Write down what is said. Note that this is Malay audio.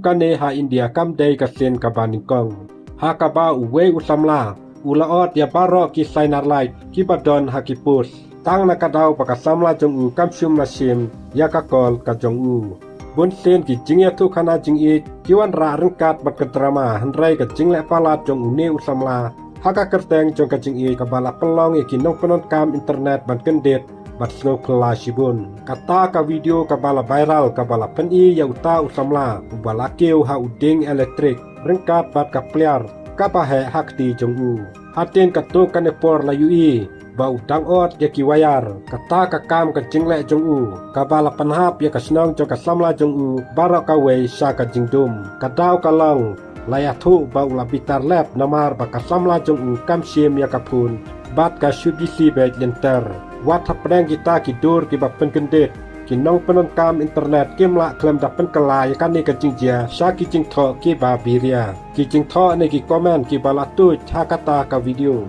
kane ha India kam day kasen kabaningkong. Ha kaba uwe usamla, ulaot ya baro ki sainar light, ki badon ha kipus. Tang nakadaw pakasamla jong u kam syum nasim, ya kakol ka jong u. Bun sen ki jingya tu kana jing it, kiwan ra rengkat bat kedrama, henrai ka jingle palat jong u ne usamla. Haka kerteng jong ka jing it kabala pelong iki nong penon kam internet ban kendet, bat snow kela shibun. Kata ka video kabala viral kabala peni ya uta usamla, ubala keu ha uding elektrik, rengkat bat kapliar, kapahe hakti jong u. Hatin katuk kanepor la yui, ba udang ot ya kiwayar, kata kakam ka jingle jong u, kabala panhap ya kasnong jong kasamla jong u, barok kawei sa ka jingdum, kadaw kalang, layathu ba ula bitar lep namar ba kasamla jong u kam sim ya kapun, bat ka syudisi bet lenter, wat hapdeng kita kidur ki ba penkendet, kinong penon kam internet kimla klem da penkelai kan ni ka jingjia, sa ki jingtho ki ba biria, ki jingtho ni ki komen ki ba latu hakata ka video.